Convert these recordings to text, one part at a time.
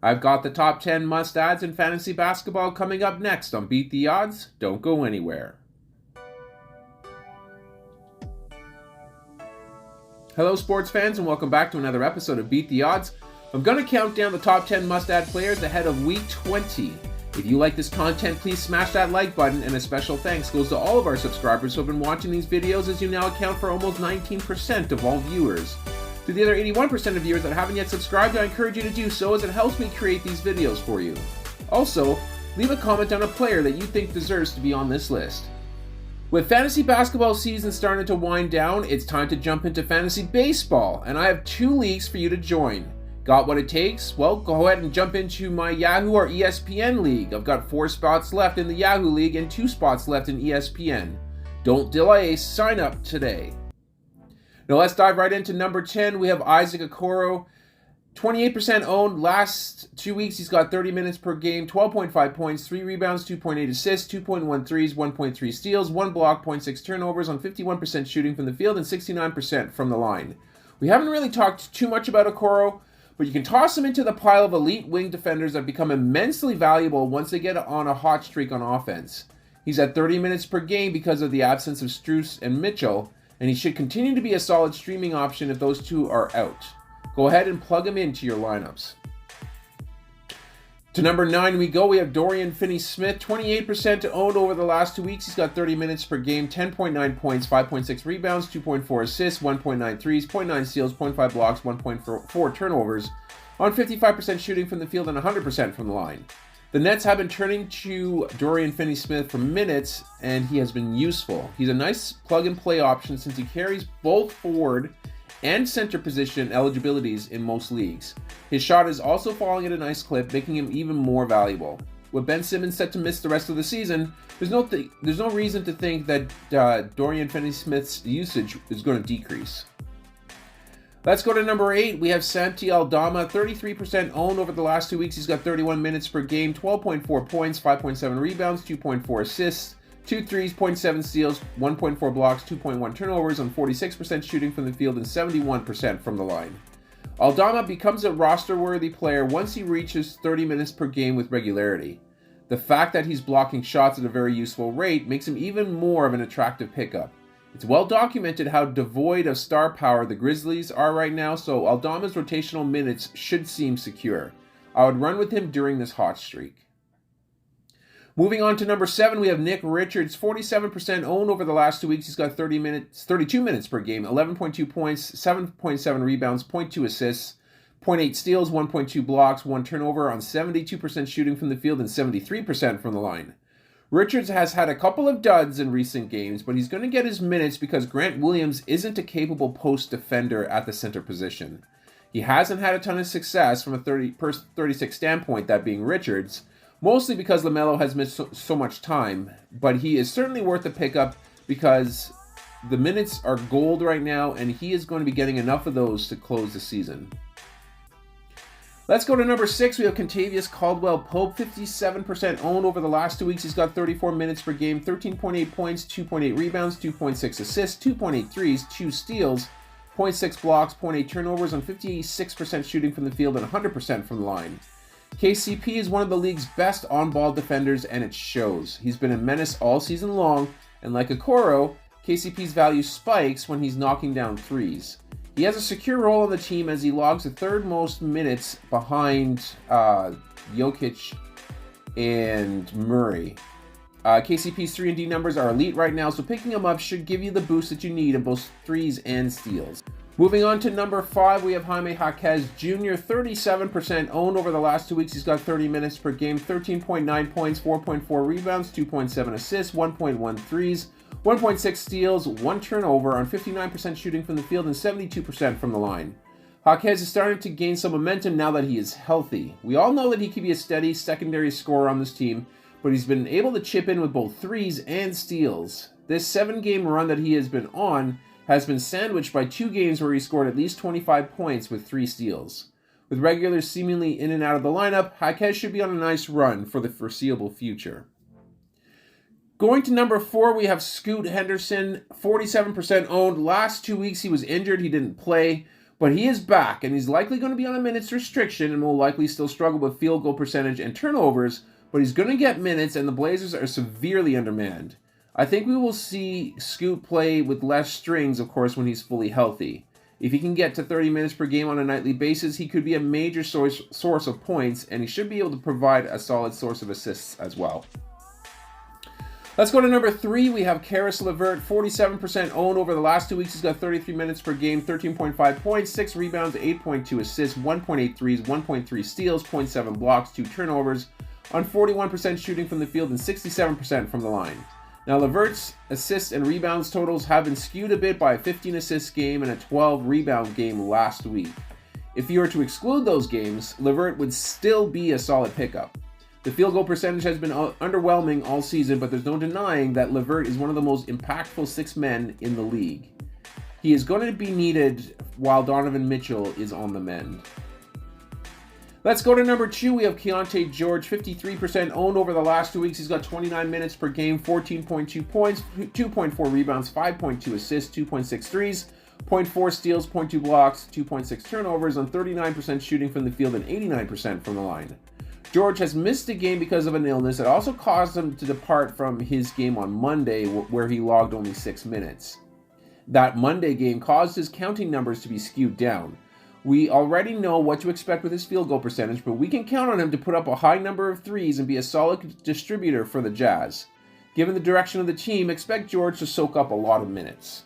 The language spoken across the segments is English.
I've got the top 10 must-adds in fantasy basketball coming up next on Beat the Odds. Don't go anywhere. Hello, sports fans, and welcome back to another episode of Beat the Odds. I'm going to count down the top 10 must-add players ahead of Week 20. If you like this content, please smash that like button, and a special thanks goes to all of our subscribers who have been watching these videos, as you now account for almost 19% of all viewers. To the other 81% of viewers that haven't yet subscribed, I encourage you to do so, as it helps me create these videos for you. Also, leave a comment on a player that you think deserves to be on this list. With fantasy basketball season starting to wind down, it's time to jump into fantasy baseball, and I have 2 leagues for you to join. Got what it takes? Well, go ahead and jump into my Yahoo or ESPN league. I've got 4 spots left in the Yahoo league and 2 spots left in ESPN. Don't delay, sign up today. Now let's dive right into number 10. We have Isaac Okoro, 28% owned. Last 2 weeks, he's got 30 minutes per game, 12.5 points, 3 rebounds, 2.8 assists, 2.1 threes, 1.3 steals, 1 block, 0.6 turnovers on 51% shooting from the field and 69% from the line. We haven't really talked too much about Okoro, but you can toss him into the pile of elite wing defenders that become immensely valuable once they get on a hot streak on offense. He's at 30 minutes per game because of the absence of Strus and Mitchell, and he should continue to be a solid streaming option if those two are out. Go ahead and plug him into your lineups. To number 9 we go. We have Dorian Finney-Smith, 28% owned over the last 2 weeks. He's got 30 minutes per game, 10.9 points, 5.6 rebounds, 2.4 assists, 1.9 threes, 0.9 steals, 0.5 blocks, 1.4 turnovers on 55% shooting from the field and 100% from the line. The Nets have been turning to Dorian Finney-Smith for minutes, and he has been useful. He's a nice plug-and-play option since he carries both forward and center position eligibilities in most leagues. His shot is also falling at a nice clip, making him even more valuable. With Ben Simmons set to miss the rest of the season, there's no reason to think that Dorian Finney-Smith's usage is going to decrease. Let's go to number 8. We have Santi Aldama, 33% owned over the last 2 weeks. He's got 31 minutes per game, 12.4 points, 5.7 rebounds, 2.4 assists, 2 threes, 0.7 steals, 1.4 blocks, 2.1 turnovers on 46% shooting from the field and 71% from the line. Aldama becomes a roster-worthy player once he reaches 30 minutes per game with regularity. The fact that he's blocking shots at a very useful rate makes him even more of an attractive pickup. It's well documented how devoid of star power the Grizzlies are right now, so Aldama's rotational minutes should seem secure. I would run with him during this hot streak. Moving on to number 7, we have Nick Richards, 47% owned over the last 2 weeks. He's got 32 minutes per game, 11.2 points, 7.7 rebounds, 0.2 assists, 0.8 steals, 1.2 blocks, 1 turnover on 72% shooting from the field and 73% from the line. Richards has had a couple of duds in recent games, but he's going to get his minutes because Grant Williams isn't a capable post defender at the center position. He hasn't had a ton of success from a 36 standpoint, that being Richards, mostly because LaMelo has missed so much time, but he is certainly worth a pickup because the minutes are gold right now, and he is going to be getting enough of those to close the season. Let's go to number 6. We have Kentavious Caldwell-Pope, 57% owned over the last 2 weeks. He's got 34 minutes per game, 13.8 points, 2.8 rebounds, 2.6 assists, 2.8 threes, 2 steals, 0.6 blocks, 0.8 turnovers on 56% shooting from the field and 100% from the line. KCP is one of the league's best on-ball defenders, and it shows. He's been a menace all season long, and like Okoro, KCP's value spikes when he's knocking down threes. He has a secure role on the team as he logs the 3rd most minutes behind Jokic and Murray. KCP's 3 and D numbers are elite right now, so picking him up should give you the boost that you need in both threes and steals. Moving on to number 5, we have Jaime Jaquez Jr., 37% owned over the last 2 weeks. He's got 30 minutes per game, 13.9 points, 4.4 rebounds, 2.7 assists, 1.1 threes, 1.6 steals, 1 turnover on 59% shooting from the field and 72% from the line. Jaquez is starting to gain some momentum now that he is healthy. We all know that he can be a steady secondary scorer on this team, but he's been able to chip in with both threes and steals. This 7-game run that he has been on has been sandwiched by 2 games where he scored at least 25 points with 3 steals. With regulars seemingly in and out of the lineup, Jaquez should be on a nice run for the foreseeable future. Going to number 4, we have Scoot Henderson, 47% owned. Last 2 weeks he was injured, he didn't play, But he is back, and he's likely going to be on a minutes restriction and will likely still struggle with field goal percentage and turnovers, but he's going to get minutes, and the Blazers are severely undermanned. I think we will see Scoot play with less strings, of course, when he's fully healthy. If he can get to 30 minutes per game on a nightly basis, he could be a major source of points, and he should be able to provide a solid source of assists as well. Let's go to number 3. We have Caris LeVert, 47% owned over the last 2 weeks. He's got 33 minutes per game, 13.5 points, 6 rebounds, 8.2 assists, 1.8 threes, 1.3 steals, 0.7 blocks, 2 turnovers, on 41% shooting from the field and 67% from the line. Now, LeVert's assists and rebounds totals have been skewed a bit by a 15 assist game and a 12 rebound game last week. If you were to exclude those games, LeVert would still be a solid pickup. The field goal percentage has been underwhelming all season, but there's no denying that LeVert is one of the most impactful 6 men in the league. He is going to be needed while Donovan Mitchell is on the mend. Let's go to number 2. We have Keontae George, 53% owned over the last 2 weeks. He's got 29 minutes per game, 14.2 points, 2.4 rebounds, 5.2 assists, 2.6 threes, 0.4 steals, 0.2 blocks, 2.6 turnovers on 39% shooting from the field and 89% from the line. George has missed a game because of an illness that also caused him to depart from his game on Monday, where he logged only 6 minutes. That Monday game caused his counting numbers to be skewed down. We already know what to expect with his field goal percentage, but we can count on him to put up a high number of threes and be a solid distributor for the Jazz. Given the direction of the team, expect George to soak up a lot of minutes.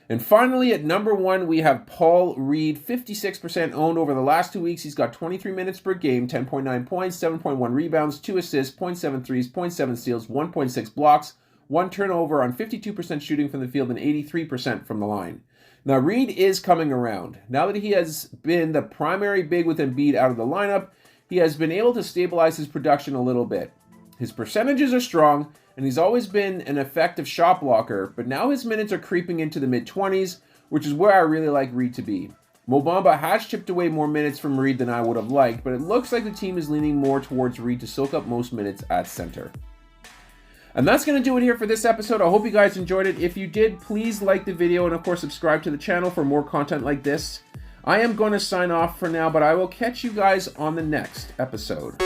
And finally, at number 1, we have Paul Reed, 56% owned over the last 2 weeks. He's got 23 minutes per game, 10.9 points, 7.1 rebounds, 2 assists, 0.7 threes, 0.7 steals, 1.6 blocks, 1 turnover on 52% shooting from the field and 83% from the line. Now, Reed is coming around. Now that he has been the primary big with Embiid out of the lineup, he has been able to stabilize his production a little bit. His percentages are strong, and he's always been an effective shot blocker, but now his minutes are creeping into the mid-20s, which is where I really like Reed to be. Mo Bamba has chipped away more minutes from Reed than I would have liked, but it looks like the team is leaning more towards Reed to soak up most minutes at center. And that's going to do it here for this episode. I hope you guys enjoyed it. If you did, please like the video and, of course, subscribe to the channel for more content like this. I am going to sign off for now, but I will catch you guys on the next episode.